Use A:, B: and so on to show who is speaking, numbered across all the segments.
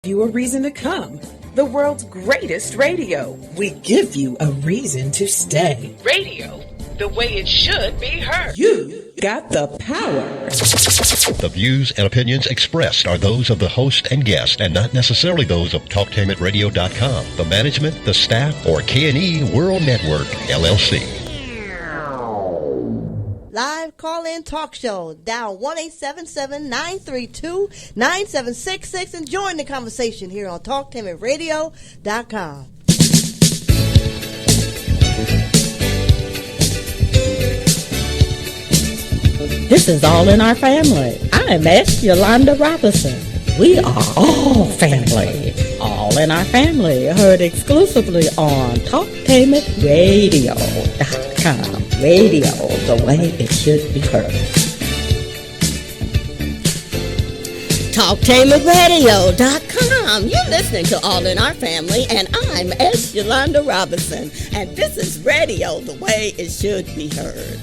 A: You a reason to come. The world's greatest radio. We give you a reason to stay. Radio, the way it should be heard. You got the power.
B: The views and opinions expressed are those of the host and guest and not necessarily those of TalkTameItRadio.com, the management, the staff, or K&E World Network, LLC.
C: Live call-in talk show. Dial 1-877-932-9766 and join the conversation here on TalkTameItRadio.com.
D: This is All in Our Family. I'm S. Yolanda Robinson. We are all family. All in Our Family, heard exclusively on TalkTameItRadio.com. Radio, the way it should be heard. TalkTameItRadio.com. You're listening to All in Our Family, and I'm S. Yolanda Robinson, and this is radio, the way it should be heard.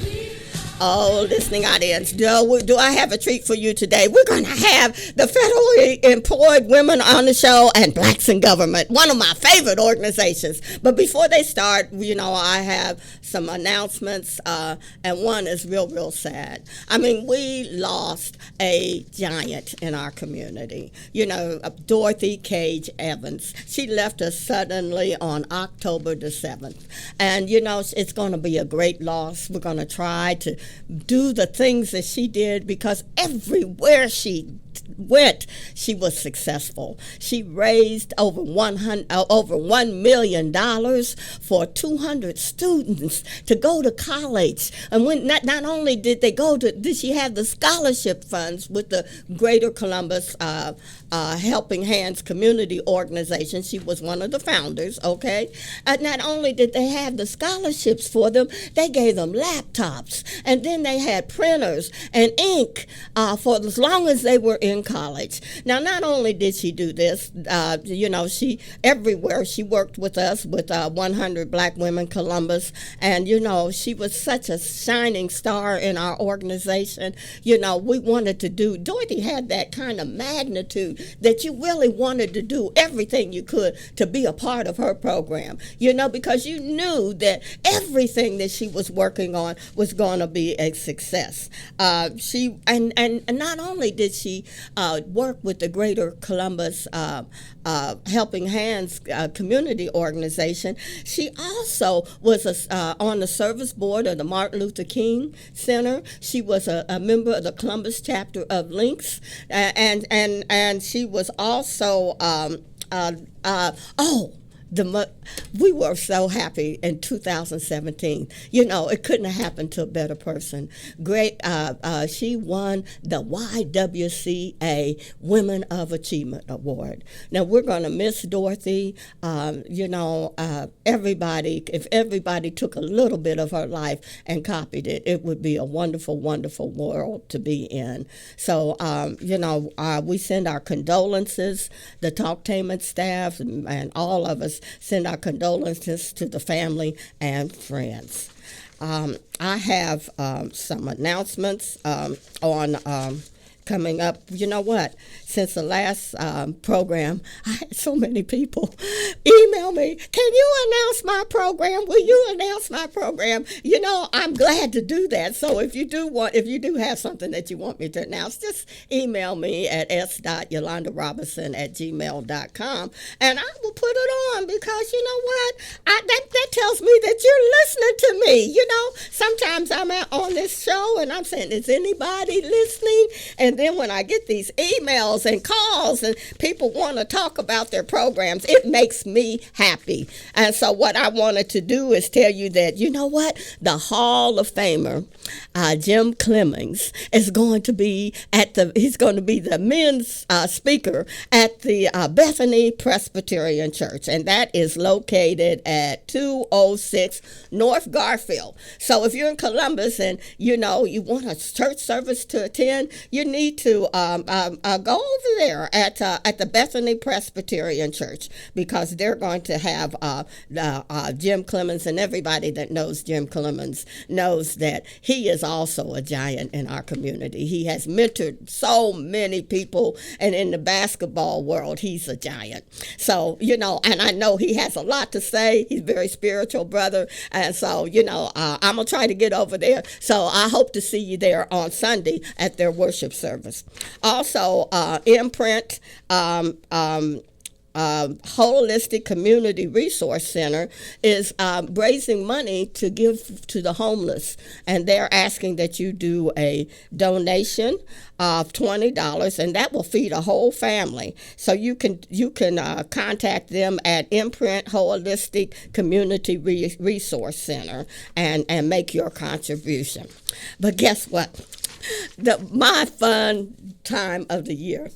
D: Oh, listening audience, do I have a treat for you today? We're going to have the federally employed women on the show and Blacks in Government, one of my favorite organizations. But before they start, I have some announcements, and one is real sad. I mean, we lost a giant in our community. Dorothy Cage Evans. She left us suddenly on October the 7th. And, it's going to be a great loss. We're going to try to do the things that she did because everywhere she went, she was successful. She raised over $1 million for 200 students to go to college. And when not only did she have the scholarship funds with the Greater Columbus Helping Hands Community Organization. She was one of the founders, okay? Not only did they have the scholarships for them, they gave them laptops. And then they had printers and ink for as long as they were in college. Now, not only did she do this, she everywhere she worked with us with 100 Black Women Columbus, and she was such a shining star in our organization. We wanted to do. Dorothy had that kind of magnitude that you really wanted to do everything you could to be a part of her program. Because you knew that everything that she was working on was going to be a success. She and not only did she work with the Greater Columbus Helping Hands Community Organization, she also was on the service board of the Martin Luther King Center. She was a member of the Columbus chapter of Links, and she was also we were so happy in 2017. It couldn't have happened to a better person. Great. She won the YWCA Women of Achievement Award. Now, we're going to miss Dorothy. Everybody, if everybody took a little bit of her life and copied it, it would be a wonderful, wonderful world to be in. So, we send our condolences, the Talktainment staff, and all of us send our condolences to the family and friends. I have some announcements on coming up. You know what? Since the last program, I had so many people email me, can you announce my program? Will you announce my program? I'm glad to do that. So if you do have something that you want me to announce, just email me at s.yolandarobinson@gmail.com, and I will put it on because you know what? That tells me that you're listening to me. Sometimes I'm out on this show and I'm saying, is anybody listening? And then when I get these emails and calls and people want to talk about their programs, it makes me happy. And so what I wanted to do is tell you that, you know what? The Hall of Famer, Jim Clemens, is going to be he's going to be the men's speaker at the Bethany Presbyterian Church. And that is located at 206 North Garfield. So if you're in Columbus and, you want a church service to attend, you need to go over there at the Bethany Presbyterian Church, because they're going to have Jim Clemens, and everybody that knows Jim Clemens knows that he he is also a giant in our community. He has mentored so many people, and in the basketball world, he's a giant. So, and I know he has a lot to say. He's a very spiritual brother, and so, I'm going to try to get over there. So I hope to see you there on Sunday at their worship service. Also, Imprint, Holistic Community Resource Center is raising money to give to the homeless, and they're asking that you do a donation of $20, and that will feed a whole family. So you can contact them at Imprint Holistic Community Resource Center and make your contribution. But guess what? My fun time of the year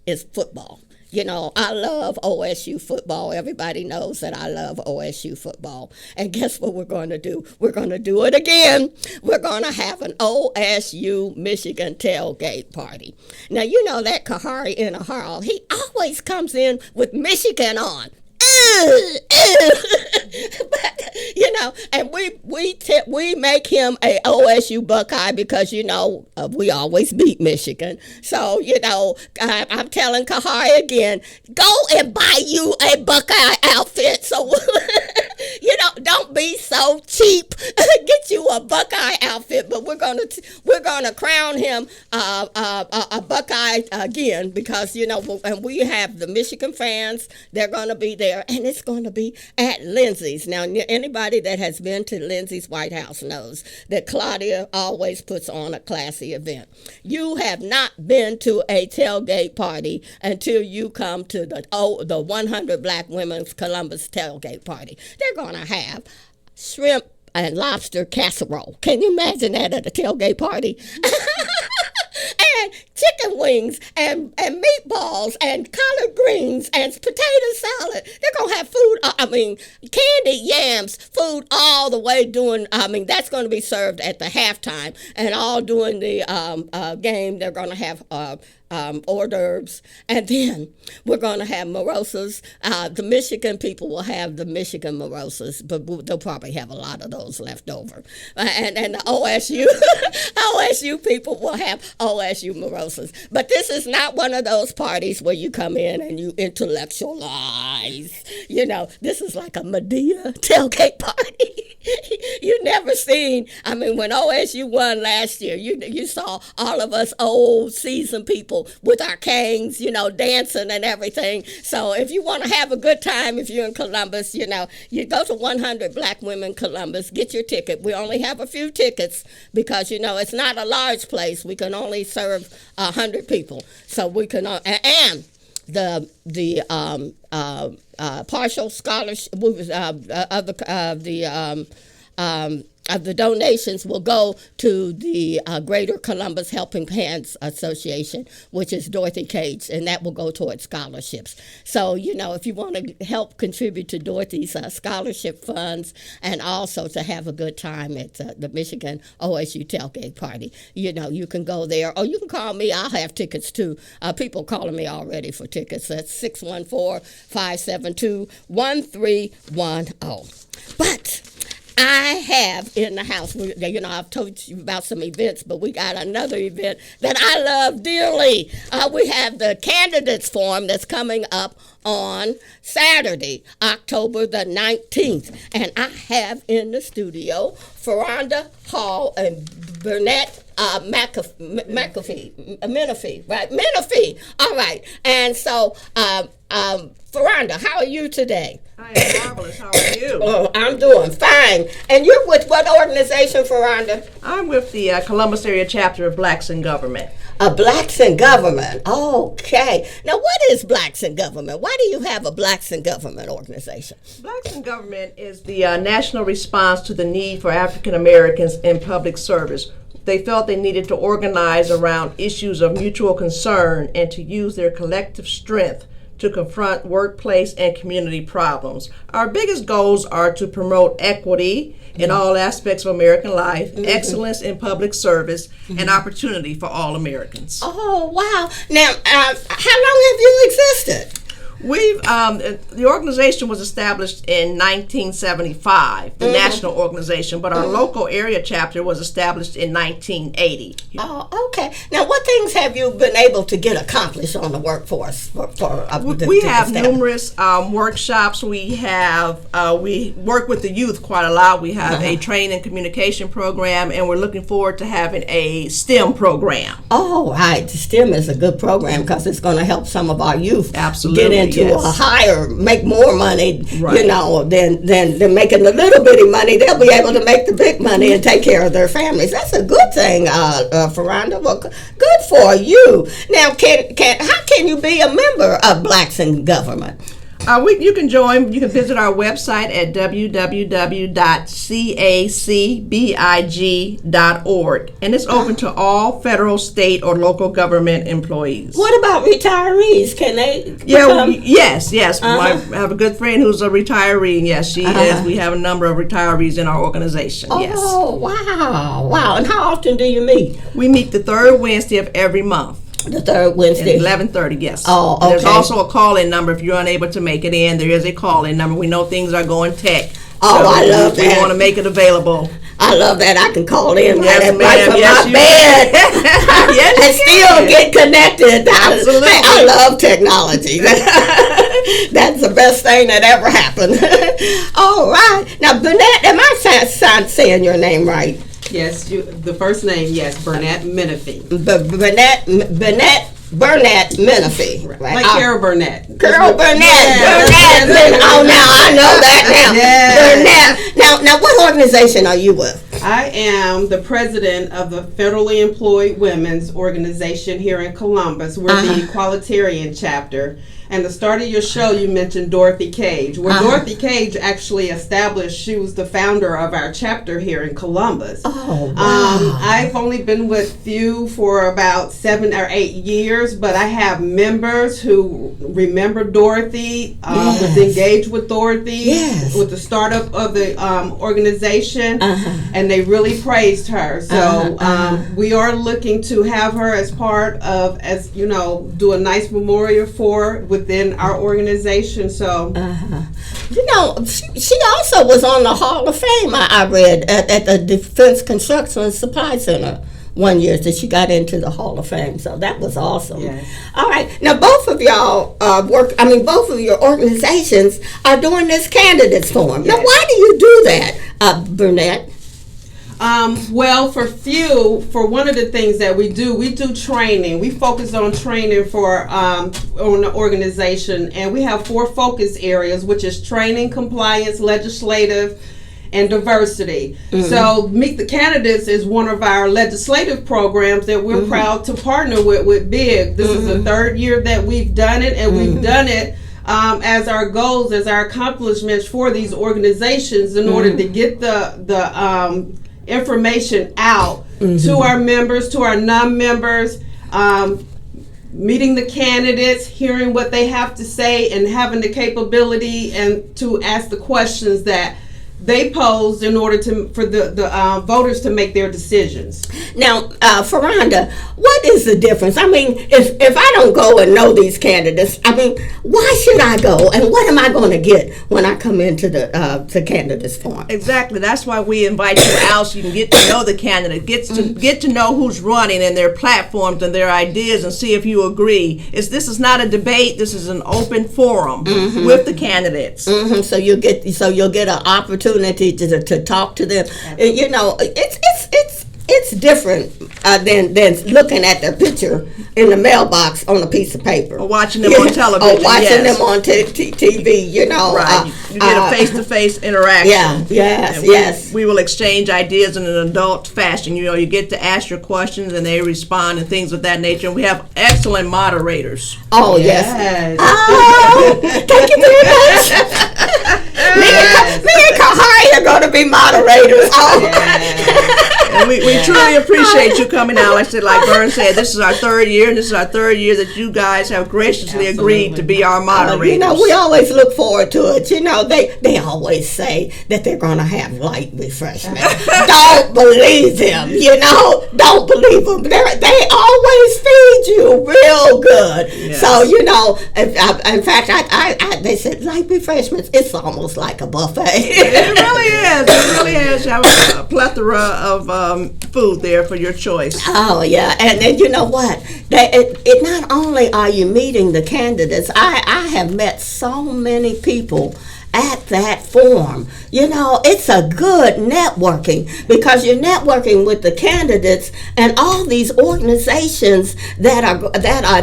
D: is football. I love OSU football. Everybody knows that I love OSU football. And guess what we're going to do? We're going to do it again. We're going to have an OSU Michigan tailgate party. Now, you know that Kahari in a Harl, he always comes in with Michigan on. But, and we make him a OSU Buckeye because, we always beat Michigan. So, I'm telling Kahari again, go and buy you a Buckeye outfit. So, don't be so cheap. Get you a Buckeye outfit, but we're gonna crown him a Buckeye again because, and we have the Michigan fans. They're gonna be there, and it's going to be at Lindsay's. Now, anybody that has been to Lindsay's White House knows that Claudia always puts on a classy event. You have not been to a tailgate party until you come to the 100 Black Women's Columbus tailgate party. They're going to have shrimp and lobster casserole. Can you imagine that at a tailgate party? And chicken wings and meatballs and collard greens and potato salad. They're going to have food, candy yams, food all the way that's going to be served at the halftime. And all during the game, they're going to have hors d'oeuvres. And then we're going to have mimosas. The Michigan people will have the Michigan mimosas, but they'll probably have a lot of those left over. And the OSU people will have OSU mimosas. But this is not one of those parties where you come in and you intellectualize. This is like a Medea tailgate party. You never seen, when OSU won last year, you saw all of us old seasoned people with our canes, dancing and everything. So if you want to have a good time, if you're in Columbus, you go to 100 Black Women Columbus, get your ticket. We only have a few tickets because, it's not a large place. We can only serve 100 people. So we can, and the partial scholarship of the donations will go to the Greater Columbus Helping Hands Association, which is Dorthy Cage, and that will go towards scholarships. So, if you want to help contribute to Dorothy's scholarship funds and also to have a good time at the Michigan OSU tailgate party, you can go there. Or you can call me. I'll have tickets, too. People calling me already for tickets. That's 614-572-1310. But I have in the house, I've told you about some events, but we got another event that I love dearly. We have the candidates forum that's coming up on Saturday, October the 19th. And I have in the studio Ferranda Hall and Burnett Menifee, right? Menifee. All right. And so, Ferranda, how are you today?
E: I am marvelous. How are you?
D: Oh, I'm doing fine. And you're with what organization, Ferranda?
E: I'm with the Columbus area chapter of Blacks in Government.
D: Blacks in Government. Okay. Now, what is Blacks in Government? Why do you have a Blacks in Government organization?
E: Blacks in Government is the national response to the need for African Americans in public service. They felt they needed to organize around issues of mutual concern and to use their collective strength to confront workplace and community problems. Our biggest goals are to promote equity in all aspects of American life, excellence in public service, and opportunity for all Americans.
D: Oh, wow. Now, how long have you existed?
E: We've the organization was established in 1975, the national organization, but our local area chapter was established in 1980.
D: Oh, okay. Now, what things have you been able to get accomplished on the workforce?
E: We have numerous workshops. We work with the youth quite a lot. We have a training and communication program, and we're looking forward to having a STEM program.
D: Oh, right. STEM is a good program because it's going to help some of our youth
E: absolutely
D: get into a higher, make more money,
E: right.
D: you know, than making a little bitty money. They'll be able to make the big money and take care of their families. That's a good thing, Ferranda. Well, good for you. Now, how can you be a member of Blacks in Government?
E: You can join. You can visit our website at www.cacbig.org, and it's open to all federal, state, or local government employees.
D: What about retirees? Can they?
E: Yes. I have a good friend who's a retiree, and yes, she is. We have a number of retirees in our organization. Yes.
D: Oh, wow! And how often do you meet?
E: We meet the third Wednesday of every month.
D: The third Wednesday.
E: At 11:30, yes.
D: Oh, okay.
E: There's also a call-in number if you're unable to make it in. There is a call-in number. We know things are going tech.
D: Oh, so I love that.
E: We want to make it available.
D: I love that. I can call in
E: right from
D: my bed and still get connected.
E: Absolutely.
D: I love technology. That's the best thing that ever happened. All right. Now, Burnett, am I saying your name right?
F: Yes, the first name, yes, Burnett Menifee.
D: Burnett Menifee. Right?
F: Like Carol Burnett.
D: Carol Burnett. Burnett. Oh, now I know that now. Burnett. Now, what organization are you with?
F: I am the president of the Federally Employed Women's Organization here in Columbus. We're the Equalitarian chapter. And the start of your show, you mentioned Dorothy Cage. Well, Dorothy Cage actually established, she was the founder of our chapter here in Columbus.
D: Oh, wow.
F: I've only been with you for about 7 or 8 years, but I have members who remember Dorothy, was engaged with Dorothy, with the startup of the organization, and they really praised her. So we are looking to have her as part of, do a nice memorial for within our organization. So
D: she also was on the Hall of Fame, I read, at the Defense Construction and Supply Center one year that she got into the Hall of Fame. So that was awesome.
F: Yes.
D: All right. Now, both of y'all both of your organizations are doing this candidates forum. Yes. Now, why do you do that, Burnett?
F: Well, for one of the things that we do training. We focus on training on the organization, and we have 4 focus areas, which is training, compliance, legislative, and diversity. So Meet the Candidates is one of our legislative programs that we're proud to partner with BIG. This is the 3rd year that we've done it, and we've done it as our goals, as our accomplishments for these organizations in order to get the information out to our members, to our non-members, meeting the candidates, hearing what they have to say, and having the capability and to ask the questions that they posed in order for the voters to make their decisions.
D: Now, Ferranda, what is the difference? I mean, if I don't go and know these candidates, I mean, why should I go? And what am I going to get when I come into the candidates forum?
E: Exactly. That's why we invite you out so you can get to know the candidate, get to know who's running and their platforms and their ideas, and see if you agree. This is not a debate. This is an open forum with the candidates.
D: So you'll get an opportunity to talk to them. You know, it's different than looking at their picture in the mailbox on a piece of paper.
E: Or watching them on television.
D: Or watching them on TV, you know.
E: Right. You get a face-to-face interaction.
D: Yes.
E: We will exchange ideas in an adult fashion. You know, you get to ask your questions and they respond and things of that nature. And we have excellent moderators.
D: Oh, yes. Oh, thank you very much. Me and Kahari are going to be moderators.
E: And we truly appreciate you coming out. Like I said, like Vern said, this is our third year, and this is our third year that you guys have graciously agreed to be our moderators.
D: We always look forward to it. They always say that they're going to have light refreshment. Don't believe them. Don't believe them. They always feed you real good. Yes. So in fact, they said light refreshments. It's almost like a buffet.
E: It really is. It really is. You have a plethora of food there for your choice.
D: Oh yeah, and then you know what? It not only are you meeting the candidates, I have met so many people at that forum. It's a good networking because you're networking with the candidates, and all these organizations that are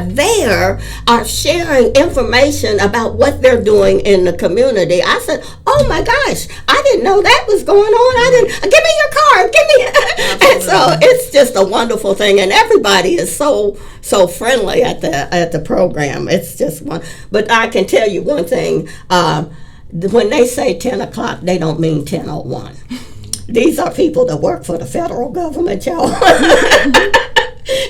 D: there are sharing information about what they're doing in the community. I said, oh my gosh, I didn't know that was going on. Give me your card, give me. And so it's just a wonderful thing, and everybody is so friendly at the program. It's just one. But I can tell you one thing. When they say 10 o'clock, they don't mean 10:01. These are people that work for the federal government, y'all.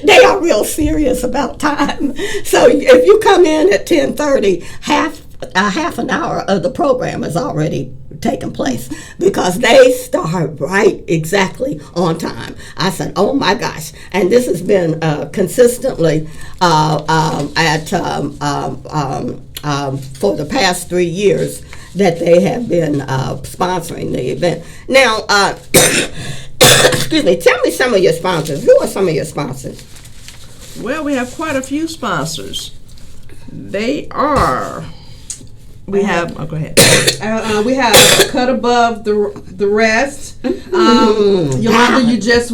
D: They are real serious about time. So if you come in at 10:30, half an hour of the program has already taken place because they start right exactly on time. I said, oh my gosh. And this has been consistently for the past 3 years that they have been sponsoring the event. Now, excuse me, tell me some of your sponsors. Who are some of your sponsors?
E: Well, we have quite a few sponsors. They are... We have. Oh, go ahead.
F: We have Cut Above the Rest. Yolanda, you just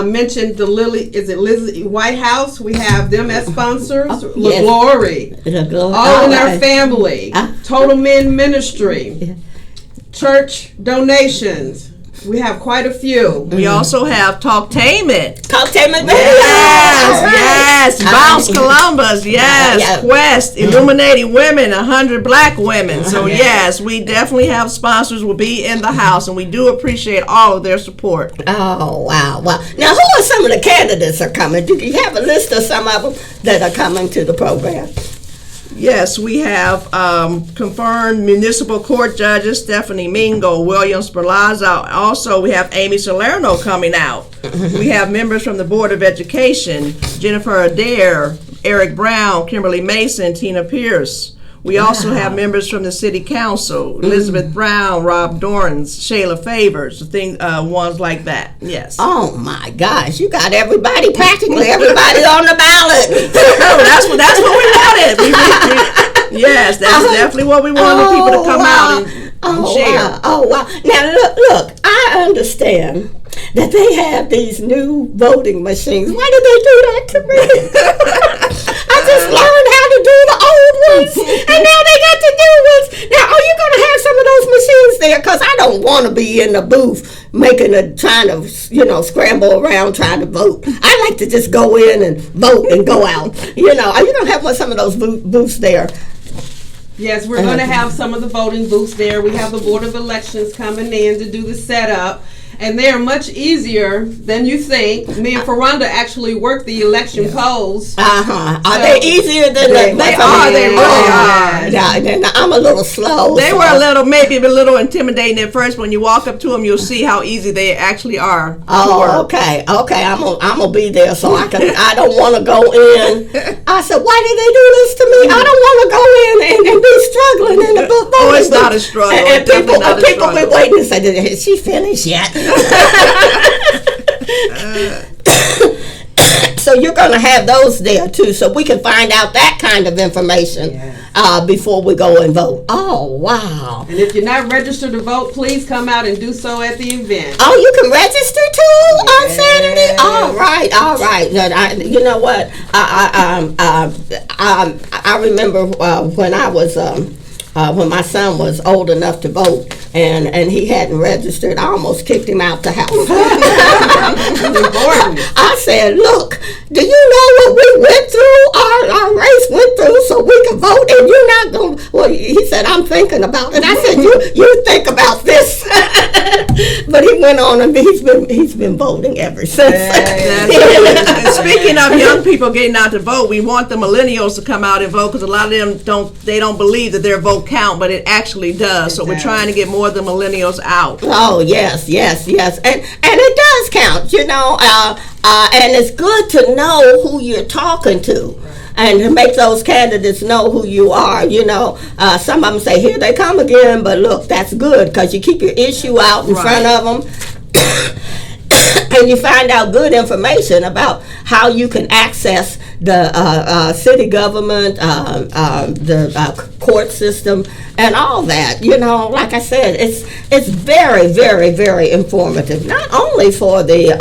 F: mentioned the Lizzie White House. We have them as sponsors.
D: Yes.
F: Glory. All in Our Family. Total Men Ministry. Church donations. We have quite a few.
E: We also have Talktainment.
D: Talktainment,
E: yes. Bounce Columbus, yes. Quest, Illuminating Women, 100 Black Women. So yes, we definitely have sponsors will be in the house, and we do appreciate all of their support.
D: Oh, wow. Now, who are some of the candidates are coming? Do you have a list of some of them that are coming to the program?
E: Yes, we have confirmed municipal court judges Stephanie Mingo, William Sperlazza. Also, we have Amy Salerno coming out. We have members from the Board of Education, Jennifer Adair, Eric Brown, Kimberly Mason, Tina Pierce. We also have members from the City Council, Elizabeth Brown, Rob Dorrance, Shayla Favors, ones like that. Yes.
D: Oh my gosh, you got practically everybody on the ballot.
E: Oh, that's what we wanted. Yes, that's definitely what we wanted, people to come out and share.
D: Wow. Oh wow. Now look, I understand that they have these new voting machines. Why did they do that to me? I just learned how to do the old ones, and now they got the new ones. Now, are you going to have some of those machines there? Because I don't want to be in the booth trying to, scramble around trying to vote. I like to just go in and vote and go out. Are you going to have some of those booths there?
F: Yes, we're going to have some of the voting booths there. We have the Board of Elections coming in to do the setup. And they are much easier than you think. Me and Ferranda actually work the election polls.
D: Are they easier than
E: they are? They really are.
D: Yeah, I'm a little slow.
E: They were maybe a little intimidating at first. When you walk up to them, you'll see how easy they actually are.
D: Oh, okay. I'm gonna be there so I can. I don't want to go in. I said, why did they do this to me? I don't want to go in and be struggling in the booth.
E: Oh, it's not a struggle.
D: And people be waiting and say, "Is she finished yet?" So you're going to have those there too, so we can find out that kind of information before we go and vote. Oh, wow.
F: And if you're not registered to vote, please come out and do so at the event.
D: Oh, you can register too on Saturday? All right. You know what? I remember when I was... when my son was old enough to vote and he hadn't registered, I almost kicked him out the house. I said, look, do you know what we went through, our race went through so we could vote, and you're not going to, well, he said, I'm thinking about it. I said, you think about this. but he went on and he's been voting ever since.
E: And speaking of young people getting out to vote, we want the millennials to come out and vote, because a lot of them don't believe that their vote count, but it actually does. So we're trying to get more of the millennials out.
D: Oh yes, and it does count, and it's good to know who you're talking to. And to make those candidates know who you are, some of them say, here they come again, but look, that's good, because you keep your issue out in front of them, and you find out good information about how you can access the city government, the court system, and all that. Like I said, it's very, very, very informative, not only for the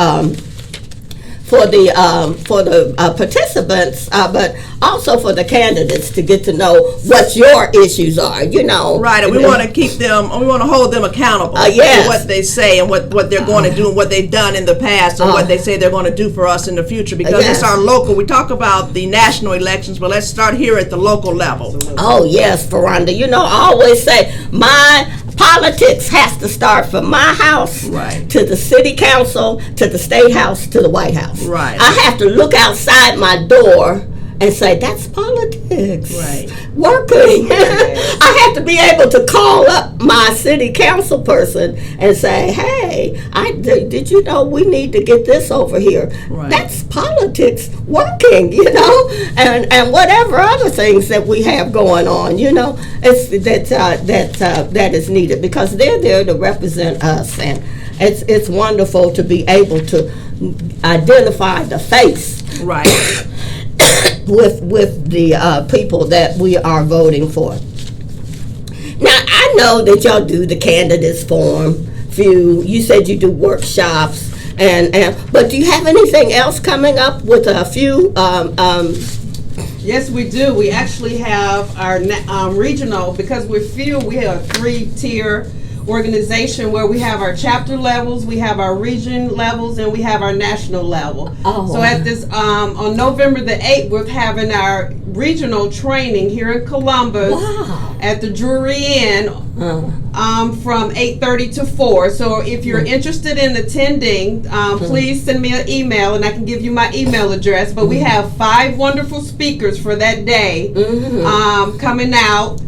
D: participants, but also for the candidates to get to know what your issues are,
E: Right, and we want to keep them, we want to hold them accountable for what they say and what they're going to do and what they've done in the past and what they say they're going to do for us in the future, because it's our local. We talk about the national elections, but let's start here at the local level.
D: Oh, yes, Veranda. I always say my politics has to start from my house to the city council, to the state house, to the White House.
E: Right.
D: I have to look outside my door and say, that's politics.
E: Right.
D: Working. I have to be able to call up my city council person and say, hey, did you know we need to get this over here? Right. That's politics working, and whatever other things that we have going on, it's that is needed, because they're there to represent us, and it's wonderful to be able to identify the face.
E: Right.
D: with the people that we are voting for. Now, I know that y'all do the candidates forum. You said you do workshops, but do you have anything else coming up with a few?
F: Yes, we do. We actually have our regional, because we're few. We have a 3-tier organization where we have our chapter levels, we have our region levels, and we have our national level. So at this on November the 8th, we're having our regional training here in Columbus at the Drury Inn from 8:30 to 4. So if you're interested in attending, please send me an email and I can give you my email address. But we have 5 wonderful speakers for that day coming out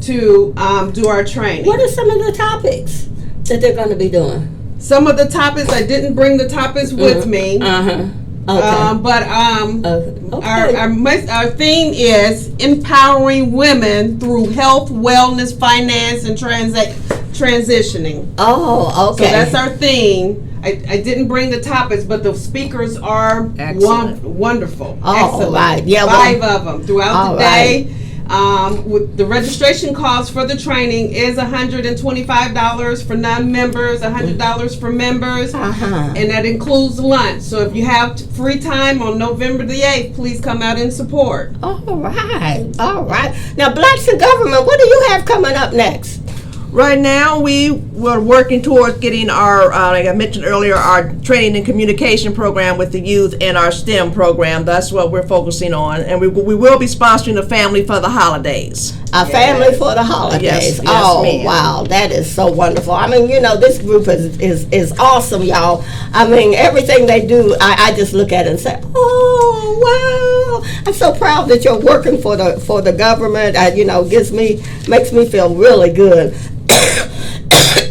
F: to do our training.
D: What are some of the topics that they're going to be doing?
F: Some of the topics, I didn't bring the topics with me.
D: Okay.
F: But our theme is empowering women through health, wellness, finance, and transitioning.
D: Oh, okay.
F: So that's our theme. I didn't bring the topics, but the speakers are wonderful.
D: Excellent. Right. Yeah,
F: 5 of them throughout the day. With the registration cost for the training is $125 for non-members, $100 for members, and that includes lunch. So if you have free time on November the 8th, please come out and support.
D: All right. Now, Blacks in Government, what do you have coming up next?
E: Right now, we were working towards getting our, like I mentioned earlier, our training and communication program with the youth and our STEM program. That's what we're focusing on. And we will be sponsoring a family for the holidays.
D: A family for the holidays.
E: Yes,
D: ma'am. Wow, that is so wonderful. I mean, this group is awesome, y'all. I mean, everything they do, I just look at it and say, oh, wow. I'm so proud that you're working for the government. Makes me feel really good.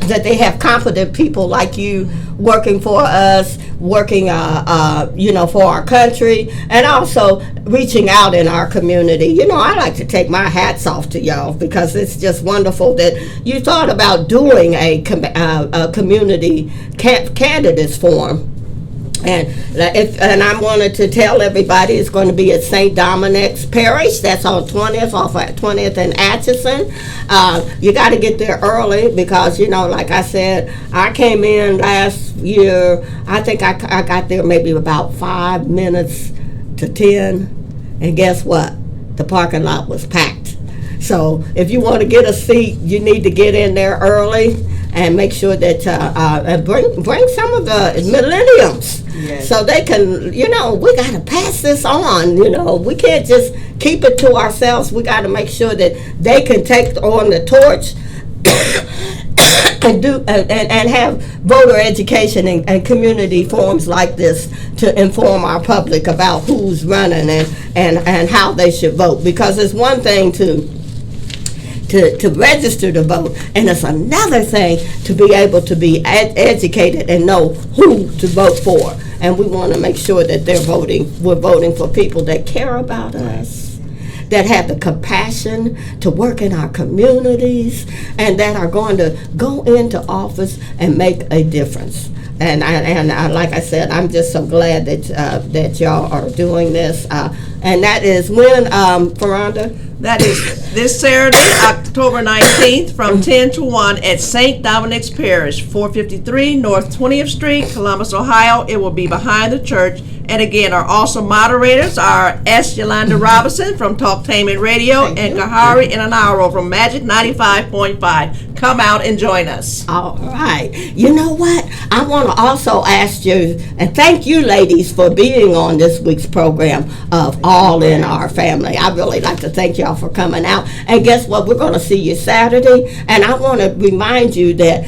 D: That they have competent people like you working for us, working, for our country, and also reaching out in our community. I like to take my hats off to y'all, because it's just wonderful that you thought about doing a community candidates forum. And I wanted to tell everybody it's going to be at St. Dominic's Parish. That's on 20th, off at 20th and Atchison. You got to get there early, because, like I said, I came in last year. I think I got there maybe about 5 minutes to 10. And guess what? The parking lot was packed. So if you want to get a seat, you need to get in there early and make sure that bring some of the millenniums. Yes. So they can, we got to pass this on. We can't just keep it to ourselves. We got to make sure that they can take on the torch and have voter education and community forums like this to inform our public about who's running and how they should vote. Because it's one thing to register to vote, and it's another thing to be able to be educated and know who to vote for. And we want to make sure that we're voting for people that care about us, that have the compassion to work in our communities, and that are going to go into office and make a difference. And like I said, I'm just so glad that y'all are doing this. And that is when, Ferranda?
E: That is this Saturday, October 19th, from 10 to 1 at St. Dominic's Parish, 453 North 20th Street, Columbus, Ohio. It will be behind the church. And again, our awesome moderators are S. Yolanda Robinson from Talktainment Radio and Kahari Inanaro from Magic 95.5. Come out and join us.
D: All right. You know what? I want to also ask you, and thank you ladies for being on this week's program of All in Our Family. I really like to thank y'all for coming out. And guess what? We're going to see you Saturday. And I want to remind you that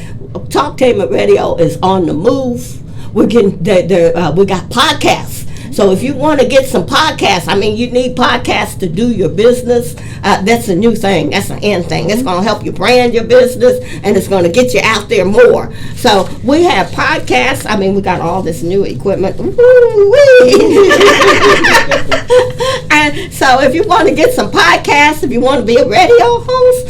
D: Talktainment Radio is on the move. We're getting we got podcasts. So if you want to get some podcasts, you need podcasts to do your business. That's a new thing. That's an in thing. It's going to help you brand your business, and it's going to get you out there more. So we have podcasts. We got all this new equipment. And so if you want to get some podcasts, if you want to be a radio host,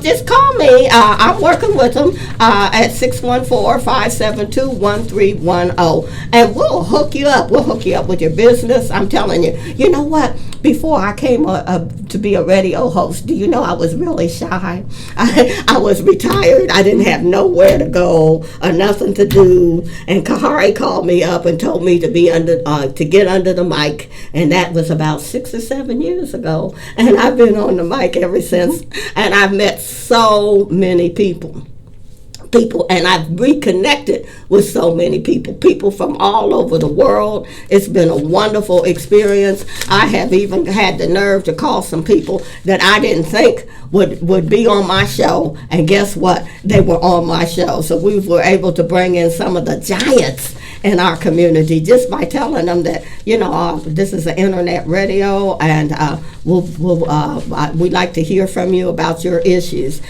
D: just call me. I'm working with them at 614-572-1310. And we'll hook you up. We'll hook you up with your business. I'm telling you. You know what? Before I came to be a radio host, do you know I was really shy? I was retired. I didn't have nowhere to go or nothing to do. And Kahari called me up and told me to get under the mic. And that was about 6 or 7 years ago. And I've been on the mic ever since. And I've met so many people, and I've reconnected with so many people from all over the world. It's been a wonderful experience. I have even had the nerve to call some people that I didn't think would be on my show, and guess what? They were on my show. So we were able to bring in some of the giants in our community just by telling them that, this is an internet radio, and we'd like to hear from you about your issues.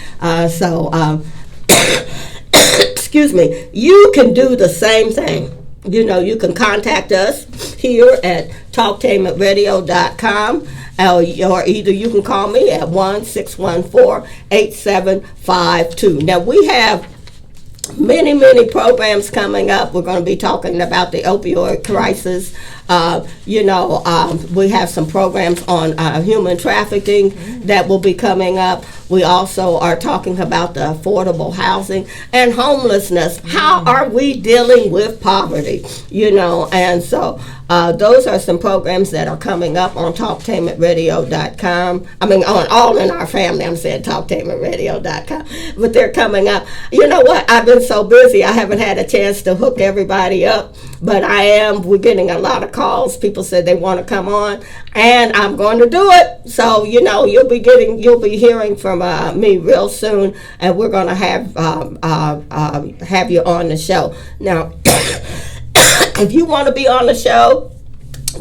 D: Excuse me, you can do the same thing. You can contact us here at talktainmentradio.com, or either you can call me at 1-614-8752. Now, we have many programs coming up. We're going to be talking about the opioid crisis. We have some programs on human trafficking that will be coming up. We also are talking about the affordable housing and homelessness. How are we dealing with poverty? And so those are some programs that are coming up on talktainmentradio.com. On All in Our Family. I'm saying talktainmentradio.com, but they're coming up. You know what? I've been so busy, I haven't had a chance to hook everybody up, but we're getting a lot of calls. People said they want to come on, and I'm going to do it. So you'll be hearing from me real soon, and we're going to have you on the show. Now, if you want to be on the show,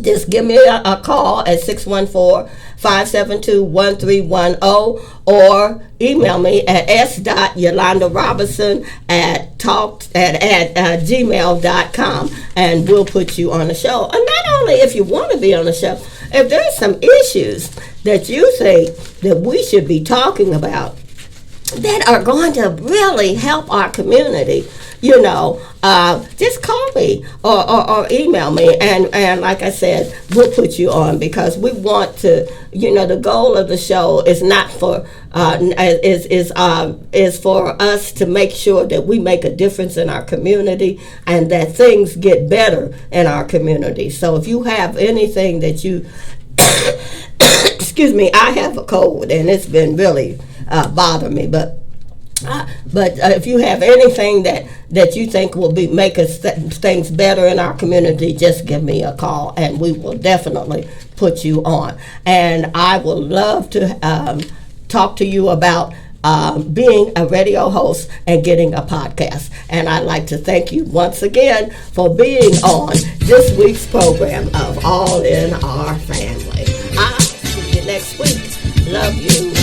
D: just give me a call at 614-572-1310, or email me at s.yolandarobinson@gmail.com, and we'll put you on the show. And not only if you want to be on the show, if there's some issues that you think that we should be talking about that are going to really help our community, just call me or email me, and like I said, we'll put you on, because we want to, the goal of the show is not for is for us to make sure that we make a difference in our community and that things get better in our community. So if you have anything that you excuse me, I have a cold and it's been really bothering me, but if you have anything that you think will make us things better in our community, just give me a call, and we will definitely put you on. And I would love to talk to you about being a radio host and getting a podcast. And I'd like to thank you once again for being on this week's program of All in Our Family. I'll see you next week. Love you.